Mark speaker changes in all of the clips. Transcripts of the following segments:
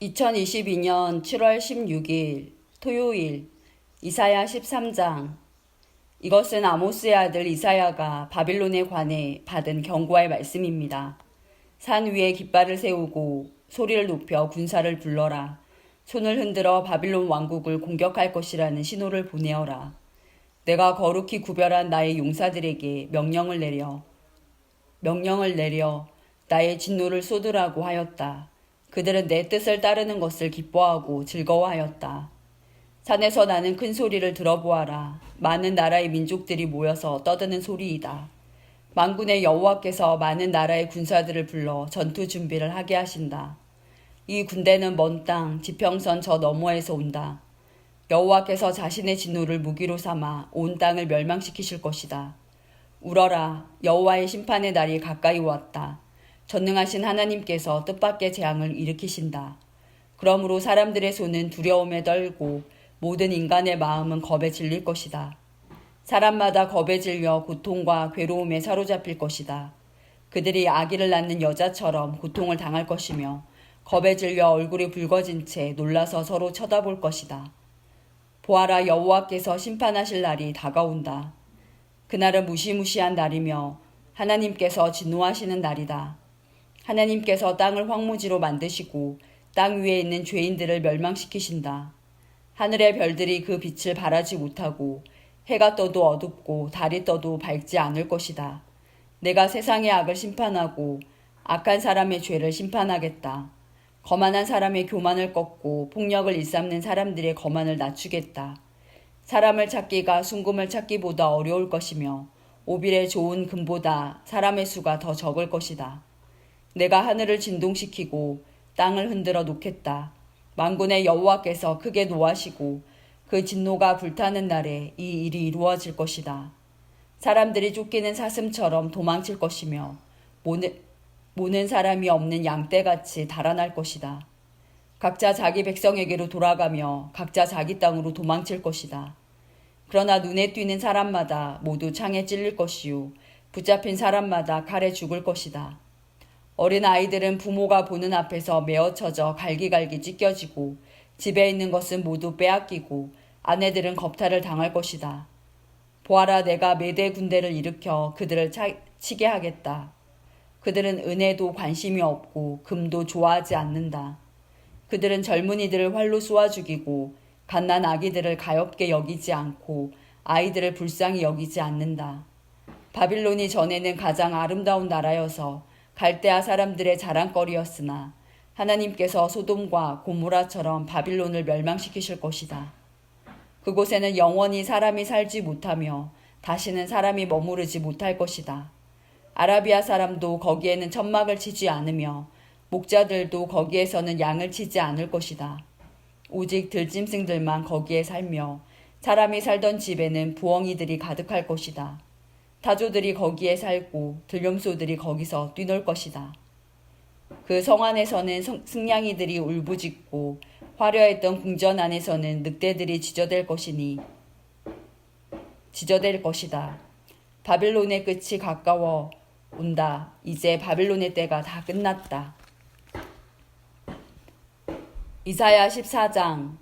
Speaker 1: 2022년 7월 16일 토요일 이사야 13장. 이것은 아모스의 아들 이사야가 바빌론에 관해 받은 경고할 말씀입니다. 산 위에 깃발을 세우고 소리를 높여 군사를 불러라. 손을 흔들어 바빌론 왕국을 공격할 것이라는 신호를 보내어라. 내가 거룩히 구별한 나의 용사들에게 명령을 내려 나의 진노를 쏟으라고 하였다. 그들은 내 뜻을 따르는 것을 기뻐하고 즐거워하였다. 산에서 나는 큰 소리를 들어보아라. 많은 나라의 민족들이 모여서 떠드는 소리이다. 만군의 여호와께서 많은 나라의 군사들을 불러 전투 준비를 하게 하신다. 이 군대는 먼 땅 지평선 저 너머에서 온다. 여호와께서 자신의 진노를 무기로 삼아 온 땅을 멸망시키실 것이다. 울어라. 여호와의 심판의 날이 가까이 왔다. 전능하신 하나님께서 뜻밖의 재앙을 일으키신다. 그러므로 사람들의 손은 두려움에 떨고 모든 인간의 마음은 겁에 질릴 것이다. 사람마다 겁에 질려 고통과 괴로움에 사로잡힐 것이다. 그들이 아기를 낳는 여자처럼 고통을 당할 것이며 겁에 질려 얼굴이 붉어진 채 놀라서 서로 쳐다볼 것이다. 보아라, 여호와께서 심판하실 날이 다가온다. 그날은 무시무시한 날이며 하나님께서 진노하시는 날이다. 하나님께서 땅을 황무지로 만드시고 땅 위에 있는 죄인들을 멸망시키신다. 하늘의 별들이 그 빛을 발하지 못하고 해가 떠도 어둡고 달이 떠도 밝지 않을 것이다. 내가 세상의 악을 심판하고 악한 사람의 죄를 심판하겠다. 거만한 사람의 교만을 꺾고 폭력을 일삼는 사람들의 거만을 낮추겠다. 사람을 찾기가 순금을 찾기보다 어려울 것이며 오빌의 좋은 금보다 사람의 수가 더 적을 것이다. 내가 하늘을 진동시키고 땅을 흔들어 놓겠다. 만군의 여호와께서 크게 노하시고 그 진노가 불타는 날에 이 일이 이루어질 것이다. 사람들이 쫓기는 사슴처럼 도망칠 것이며 모는 사람이 없는 양떼같이 달아날 것이다. 각자 자기 백성에게로 돌아가며 각자 자기 땅으로 도망칠 것이다. 그러나 눈에 띄는 사람마다 모두 창에 찔릴 것이요 붙잡힌 사람마다 칼에 죽을 것이다. 어린 아이들은 부모가 보는 앞에서 메어쳐져 갈기갈기 찢겨지고 집에 있는 것은 모두 빼앗기고 아내들은 겁탈을 당할 것이다. 보아라, 내가 메대 군대를 일으켜 그들을 치게 하겠다. 그들은 은혜도 관심이 없고 금도 좋아하지 않는다. 그들은 젊은이들을 활로 쏘아 죽이고 갓난 아기들을 가엾게 여기지 않고 아이들을 불쌍히 여기지 않는다. 바빌론이 전에는 가장 아름다운 나라여서 갈대아 사람들의 자랑거리였으나 하나님께서 소돔과 고모라처럼 바빌론을 멸망시키실 것이다. 그곳에는 영원히 사람이 살지 못하며 다시는 사람이 머무르지 못할 것이다. 아라비아 사람도 거기에는 천막을 치지 않으며 목자들도 거기에서는 양을 치지 않을 것이다. 오직 들짐승들만 거기에 살며 사람이 살던 집에는 부엉이들이 가득할 것이다. 타조들이 거기에 살고 들염소들이 거기서 뛰놀 것이다. 그 성 안에서는 승냥이들이 울부짖고 화려했던 궁전 안에서는 늑대들이 지저댈 것이다. 바빌론의 끝이 가까워 온다. 이제 바빌론의 때가 다 끝났다. 이사야 14장.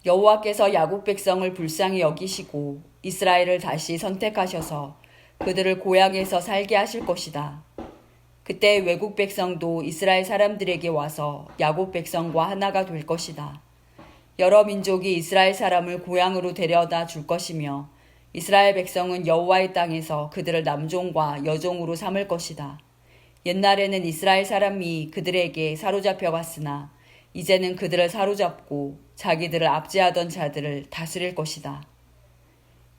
Speaker 1: 여호와께서 야곱 백성을 불쌍히 여기시고 이스라엘을 다시 선택하셔서 그들을 고향에서 살게 하실 것이다. 그때 외국 백성도 이스라엘 사람들에게 와서 야곱 백성과 하나가 될 것이다. 여러 민족이 이스라엘 사람을 고향으로 데려다 줄 것이며 이스라엘 백성은 여호와의 땅에서 그들을 남종과 여종으로 삼을 것이다. 옛날에는 이스라엘 사람이 그들에게 사로잡혀 갔으나 이제는 그들을 사로잡고 자기들을 압제하던 자들을 다스릴 것이다.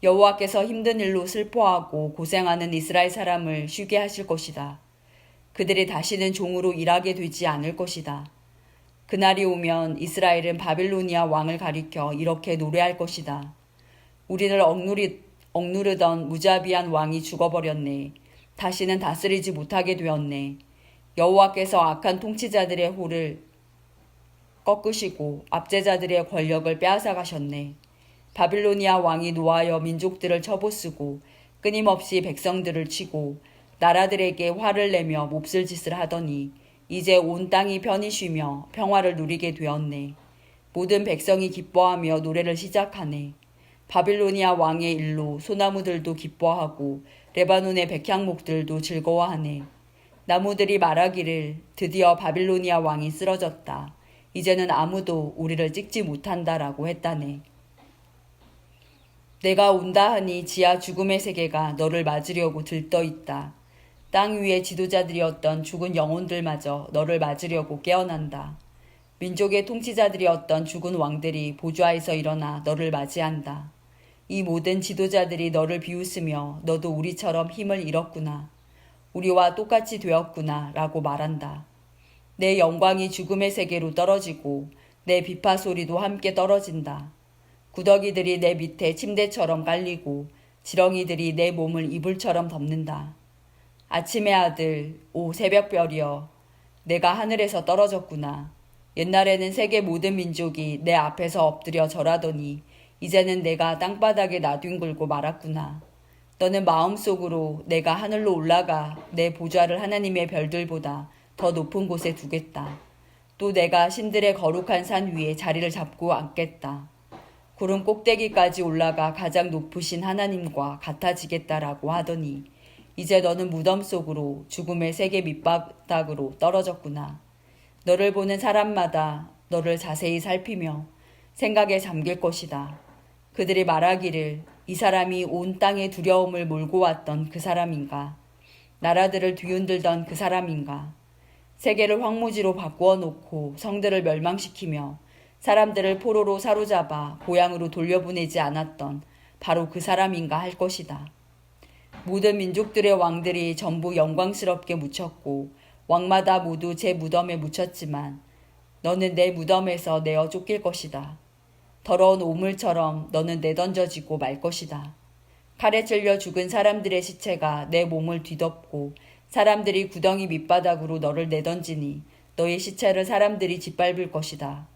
Speaker 1: 여호와께서 힘든 일로 슬퍼하고 고생하는 이스라엘 사람을 쉬게 하실 것이다. 그들이 다시는 종으로 일하게 되지 않을 것이다. 그날이 오면 이스라엘은 바빌로니아 왕을 가리켜 이렇게 노래할 것이다. 우리를 억누르던 무자비한 왕이 죽어버렸네. 다시는 다스리지 못하게 되었네. 여호와께서 악한 통치자들의 호를 꺾으시고 압제자들의 권력을 빼앗아 가셨네. 바빌로니아 왕이 노하여 민족들을 쳐부수고 끊임없이 백성들을 치고 나라들에게 화를 내며 몹쓸 짓을 하더니 이제 온 땅이 편히 쉬며 평화를 누리게 되었네. 모든 백성이 기뻐하며 노래를 시작하네. 바빌로니아 왕의 일로 소나무들도 기뻐하고 레바논의 백향목들도 즐거워하네. 나무들이 말하기를 드디어 바빌로니아 왕이 쓰러졌다. 이제는 아무도 우리를 찍지 못한다라고 했다네. 내가 온다 하니 지하 죽음의 세계가 너를 맞으려고 들떠있다. 땅 위의 지도자들이었던 죽은 영혼들마저 너를 맞으려고 깨어난다. 민족의 통치자들이었던 죽은 왕들이 보좌에서 일어나 너를 맞이한다. 이 모든 지도자들이 너를 비웃으며 너도 우리처럼 힘을 잃었구나. 우리와 똑같이 되었구나 라고 말한다. 내 영광이 죽음의 세계로 떨어지고 내 비파 소리도 함께 떨어진다. 구더기들이 내 밑에 침대처럼 깔리고 지렁이들이 내 몸을 이불처럼 덮는다. 아침의 아들, 오 새벽별이여, 내가 하늘에서 떨어졌구나. 옛날에는 세계 모든 민족이 내 앞에서 엎드려 절하더니 이제는 내가 땅바닥에 나뒹굴고 말았구나. 너는 마음속으로 내가 하늘로 올라가 내 보좌를 하나님의 별들보다 더 높은 곳에 두겠다. 또 내가 신들의 거룩한 산 위에 자리를 잡고 앉겠다. 구름 꼭대기까지 올라가 가장 높으신 하나님과 같아지겠다라고 하더니 이제 너는 무덤 속으로 죽음의 세계 밑바닥으로 떨어졌구나. 너를 보는 사람마다 너를 자세히 살피며 생각에 잠길 것이다. 그들이 말하기를 이 사람이 온 땅에 두려움을 몰고 왔던 그 사람인가? 나라들을 뒤흔들던 그 사람인가? 세계를 황무지로 바꾸어 놓고 성들을 멸망시키며 사람들을 포로로 사로잡아 고향으로 돌려보내지 않았던 바로 그 사람인가 할 것이다. 모든 민족들의 왕들이 전부 영광스럽게 묻혔고 왕마다 모두 제 무덤에 묻혔지만 너는 내 무덤에서 내어 쫓길 것이다. 더러운 오물처럼 너는 내던져지고 말 것이다. 칼에 찔려 죽은 사람들의 시체가 내 몸을 뒤덮고 사람들이 구덩이 밑바닥으로 너를 내던지니 너의 시체를 사람들이 짓밟을 것이다.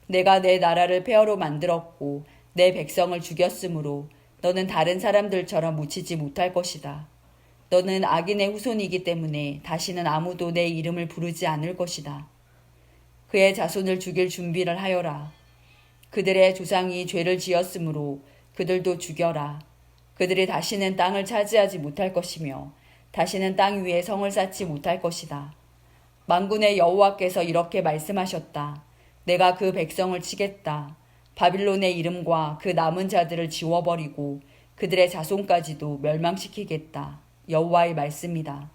Speaker 1: 내가 내 나라를 폐허로 만들었고 내 백성을 죽였으므로 너는 다른 사람들처럼 묻히지 못할 것이다. 너는 악인의 후손이기 때문에 다시는 아무도 내 이름을 부르지 않을 것이다. 그의 자손을 죽일 준비를 하여라. 그들의 조상이 죄를 지었으므로 그들도 죽여라. 그들이 다시는 땅을 차지하지 못할 것이며 다시는 땅 위에 성을 쌓지 못할 것이다. 만군의 여호와께서 이렇게 말씀하셨다. 내가 그 백성을 치겠다. 바빌론의 이름과 그 남은 자들을 지워버리고 그들의 자손까지도 멸망시키겠다. 여호와의 말씀이다.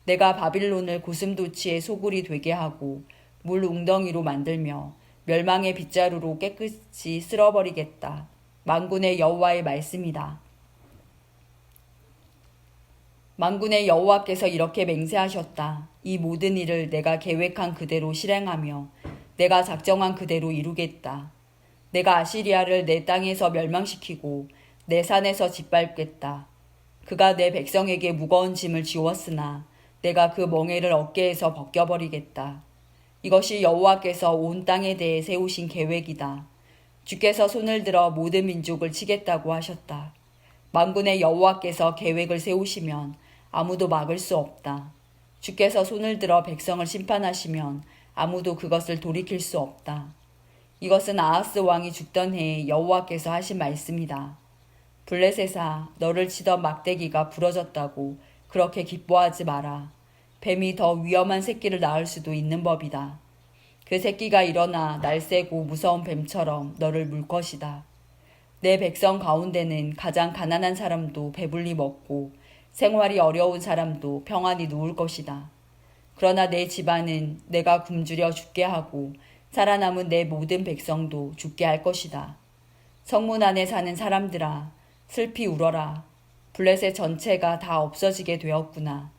Speaker 1: 내가 바빌론을 고슴도치의 소굴이 되게 하고 물 웅덩이로 만들며 멸망의 빗자루로 깨끗이 쓸어버리겠다. 만군의 여호와의 말씀이다. 만군의 여호와께서 이렇게 맹세하셨다. 이 모든 일을 내가 계획한 그대로 실행하며 내가 작정한 그대로 이루겠다. 내가 아시리아를 내 땅에서 멸망시키고 내 산에서 짓밟겠다. 그가 내 백성에게 무거운 짐을 지웠으나 내가 그 멍에를 어깨에서 벗겨버리겠다. 이것이 여호와께서 온 땅에 대해 세우신 계획이다. 주께서 손을 들어 모든 민족을 치겠다고 하셨다. 만군의 여호와께서 계획을 세우시면 아무도 막을 수 없다. 주께서 손을 들어 백성을 심판하시면 아무도 그것을 돌이킬 수 없다. 이것은 아하스 왕이 죽던 해에 여호와께서 하신 말씀이다. 블레셋아, 너를 치던 막대기가 부러졌다고 그렇게 기뻐하지 마라. 뱀이 더 위험한 새끼를 낳을 수도 있는 법이다. 그 새끼가 일어나 날쌔고 무서운 뱀처럼 너를 물 것이다. 내 백성 가운데는 가장 가난한 사람도 배불리 먹고 생활이 어려운 사람도 평안히 누울 것이다. 그러나 내 집안은 내가 굶주려 죽게 하고 살아남은 내 모든 백성도 죽게 할 것이다. 성문 안에 사는 사람들아, 슬피 울어라. 블레셋 전체가 다 없어지게 되었구나.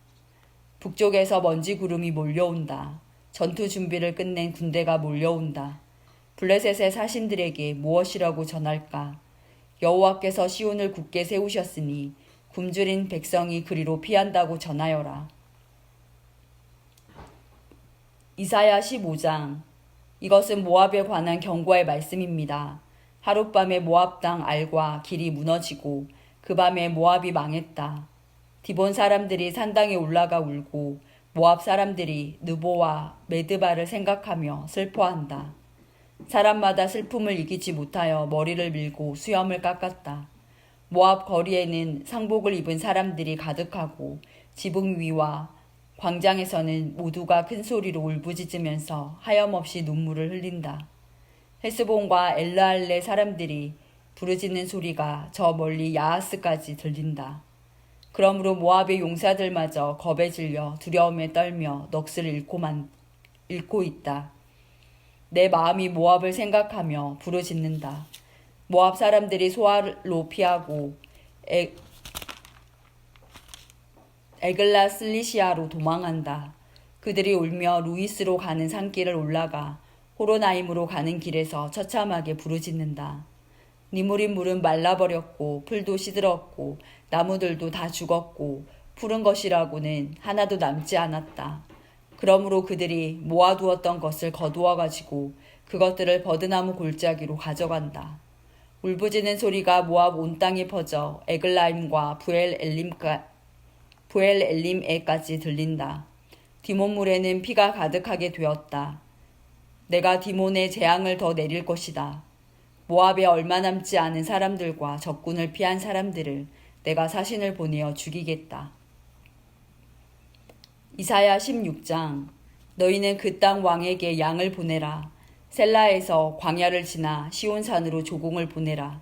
Speaker 1: 북쪽에서 먼지 구름이 몰려온다. 전투 준비를 끝낸 군대가 몰려온다. 블레셋의 사신들에게 무엇이라고 전할까? 여호와께서 시온을 굳게 세우셨으니 굶주린 백성이 그리로 피한다고 전하여라. 이사야 15장. 이것은 모압에 관한 경고의 말씀입니다. 하룻밤에 모압 땅 알과 길이 무너지고 그 밤에 모압이 망했다. 디본 사람들이 산당에 올라가 울고 모압 사람들이 느보와 메드바를 생각하며 슬퍼한다. 사람마다 슬픔을 이기지 못하여 머리를 밀고 수염을 깎았다. 모압 거리에는 상복을 입은 사람들이 가득하고 지붕 위와 광장에서는 모두가 큰 소리로 울부짖으면서 하염없이 눈물을 흘린다. 헤스본과 엘르알레 사람들이 부르짖는 소리가 저 멀리 야하스까지 들린다. 그러므로 모압의 용사들마저 겁에 질려 두려움에 떨며 넋을 잃고 있다. 내 마음이 모압을 생각하며 부르짖는다. 모압 사람들이 소알로 피하고 에글라슬리시아로 도망한다. 그들이 울며 루이스로 가는 산길을 올라가 호로나임으로 가는 길에서 처참하게 부르짖는다. 니무린 물은 말라버렸고 풀도 시들었고 나무들도 다 죽었고 푸른 것이라고는 하나도 남지 않았다. 그러므로 그들이 모아두었던 것을 거두어 가지고 그것들을 버드나무 골짜기로 가져간다. 울부짖는 소리가 모압 온 땅에 퍼져 에글라임과 부엘엘림에까지 들린다. 디몬물에는 피가 가득하게 되었다. 내가 디몬에 재앙을 더 내릴 것이다. 모압에 얼마 남지 않은 사람들과 적군을 피한 사람들을 내가 사신을 보내어 죽이겠다. 이사야 16장. 너희는 그 땅 왕에게 양을 보내라. 셀라에서 광야를 지나 시온산으로 조공을 보내라.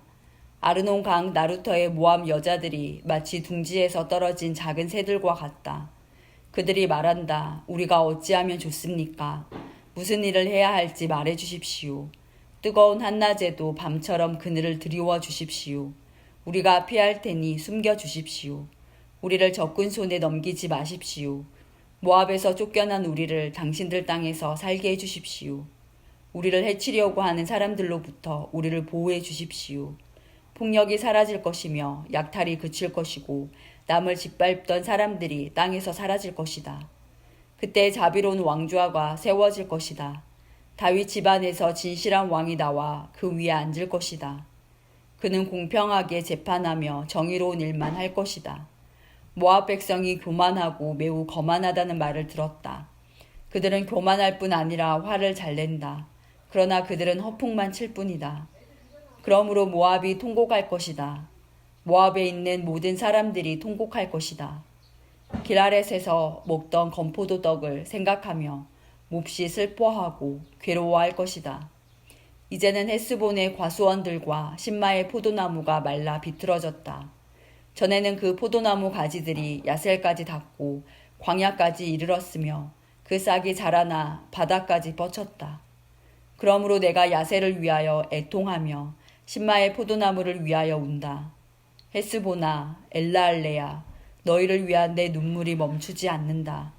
Speaker 1: 아르논 강 나루터의 모압 여자들이 마치 둥지에서 떨어진 작은 새들과 같다. 그들이 말한다. 우리가 어찌하면 좋습니까? 무슨 일을 해야 할지 말해 주십시오. 뜨거운 한낮에도 밤처럼 그늘을 드리워 주십시오. 우리가 피할 테니 숨겨 주십시오. 우리를 적군 손에 넘기지 마십시오. 모압에서 쫓겨난 우리를 당신들 땅에서 살게 해 주십시오. 우리를 해치려고 하는 사람들로부터 우리를 보호해 주십시오. 폭력이 사라질 것이며 약탈이 그칠 것이고 남을 짓밟던 사람들이 땅에서 사라질 것이다. 그때 자비로운 왕좌가 세워질 것이다. 다윗 집안에서 진실한 왕이 나와 그 위에 앉을 것이다. 그는 공평하게 재판하며 정의로운 일만 할 것이다. 모압 백성이 교만하고 매우 거만하다는 말을 들었다. 그들은 교만할 뿐 아니라 화를 잘 낸다. 그러나 그들은 허풍만 칠 뿐이다. 그러므로 모압이 통곡할 것이다. 모압에 있는 모든 사람들이 통곡할 것이다. 기라렛에서 먹던 건포도 떡을 생각하며 몹시 슬퍼하고 괴로워할 것이다. 이제는 헤스본의 과수원들과 신마의 포도나무가 말라 비틀어졌다. 전에는 그 포도나무 가지들이 야셀까지 닿고 광야까지 이르렀으며 그 싹이 자라나 바다까지 뻗쳤다. 그러므로 내가 야셀을 위하여 애통하며 신마의 포도나무를 위하여 운다. 헤스보나 엘라알레야, 너희를 위한 내 눈물이 멈추지 않는다.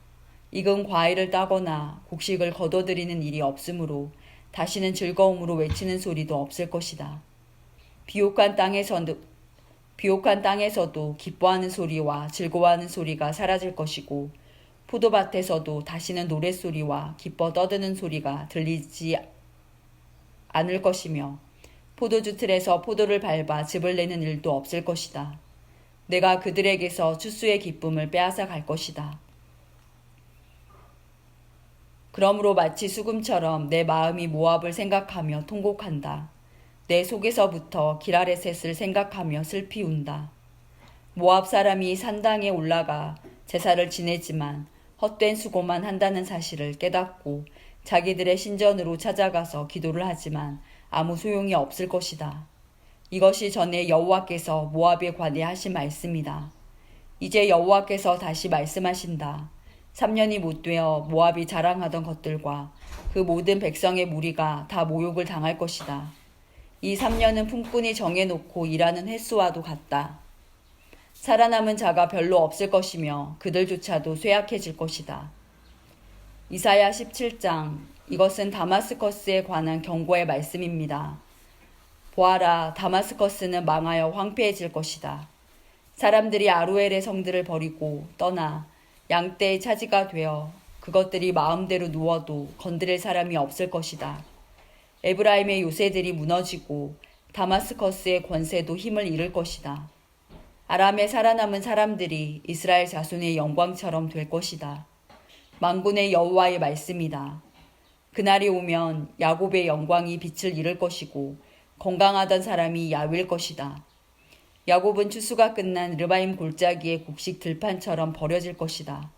Speaker 1: 익은 과일을 따거나 곡식을 거둬들이는 일이 없으므로 다시는 즐거움으로 외치는 소리도 없을 것이다. 비옥한 땅에서도 기뻐하는 소리와 즐거워하는 소리가 사라질 것이고 포도밭에서도 다시는 노랫소리와 기뻐 떠드는 소리가 들리지 않을 것이며 포도주 틀에서 포도를 밟아 즙을 내는 일도 없을 것이다. 내가 그들에게서 추수의 기쁨을 빼앗아 갈 것이다. 그러므로 마치 수금처럼 내 마음이 모압을 생각하며 통곡한다. 내 속에서부터 기라레셋을 생각하며 슬피 운다. 모압 사람이 산당에 올라가 제사를 지내지만 헛된 수고만 한다는 사실을 깨닫고 자기들의 신전으로 찾아가서 기도를 하지만 아무 소용이 없을 것이다. 이것이 전에 여호와께서 모압에 관해 하신 말씀이다. 이제 여호와께서 다시 말씀하신다. 3년이 못되어 모압이 자랑하던 것들과 그 모든 백성의 무리가 다 모욕을 당할 것이다. 이 3년은 품꾼이 정해놓고 일하는 횟수와도 같다. 살아남은 자가 별로 없을 것이며 그들조차도 쇠약해질 것이다. 이사야 17장. 이것은 다마스커스에 관한 경고의 말씀입니다. 보아라, 다마스커스는 망하여 황폐해질 것이다. 사람들이 아루엘의 성들을 버리고 떠나 양떼의 차지가 되어 그것들이 마음대로 누워도 건드릴 사람이 없을 것이다. 에브라임의 요새들이 무너지고 다마스커스의 권세도 힘을 잃을 것이다. 아람에 살아남은 사람들이 이스라엘 자손의 영광처럼 될 것이다. 만군의 여호와의 말씀이다. 그날이 오면 야곱의 영광이 빛을 잃을 것이고 건강하던 사람이 야위일 것이다. 야곱은 추수가 끝난 르바임 골짜기의 곡식 들판처럼 버려질 것이다.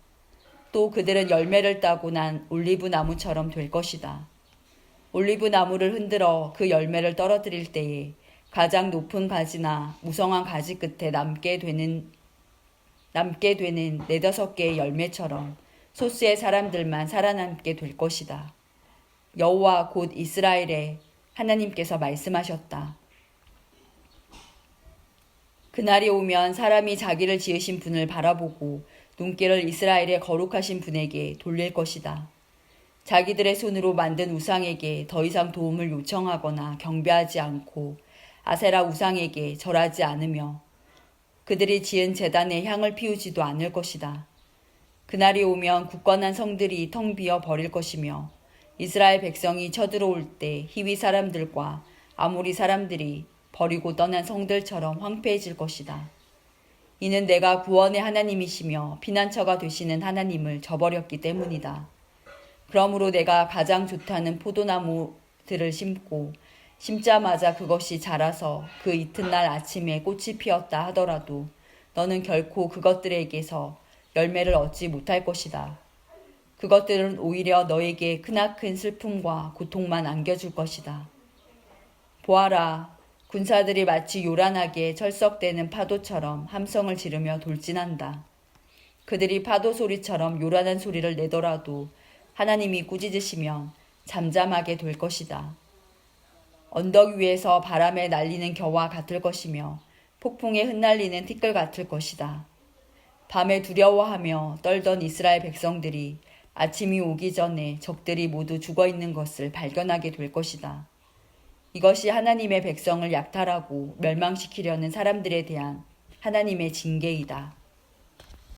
Speaker 1: 또 그들은 열매를 따고 난 올리브 나무처럼 될 것이다. 올리브 나무를 흔들어 그 열매를 떨어뜨릴 때에 가장 높은 가지나 무성한 가지 끝에 남게 되는 네다섯 개의 열매처럼 소수의 사람들만 살아남게 될 것이다. 여호와 곧 이스라엘의 하나님께서 말씀하셨다. 그날이 오면 사람이 자기를 지으신 분을 바라보고 눈길을 이스라엘의 거룩하신 분에게 돌릴 것이다. 자기들의 손으로 만든 우상에게 더 이상 도움을 요청하거나 경배하지 않고 아세라 우상에게 절하지 않으며 그들이 지은 제단에 향을 피우지도 않을 것이다. 그날이 오면 굳건한 성들이 텅 비어 버릴 것이며 이스라엘 백성이 쳐들어올 때 히위 사람들과 아모리 사람들이 버리고 떠난 성들처럼 황폐해질 것이다. 이는 내가 구원의 하나님이시며 피난처가 되시는 하나님을 저버렸기 때문이다. 그러므로 내가 가장 좋다는 포도나무들을 심고 심자마자 그것이 자라서 그 이튿날 아침에 꽃이 피었다 하더라도 너는 결코 그것들에게서 열매를 얻지 못할 것이다. 그것들은 오히려 너에게 크나큰 슬픔과 고통만 안겨줄 것이다. 보아라, 군사들이 마치 요란하게 철썩대는 파도처럼 함성을 지르며 돌진한다. 그들이 파도 소리처럼 요란한 소리를 내더라도 하나님이 꾸짖으시면 잠잠하게 될 것이다. 언덕 위에서 바람에 날리는 겨와 같을 것이며 폭풍에 흩날리는 티끌 같을 것이다. 밤에 두려워하며 떨던 이스라엘 백성들이 아침이 오기 전에 적들이 모두 죽어있는 것을 발견하게 될 것이다. 이것이 하나님의 백성을 약탈하고 멸망시키려는 사람들에 대한 하나님의 징계이다.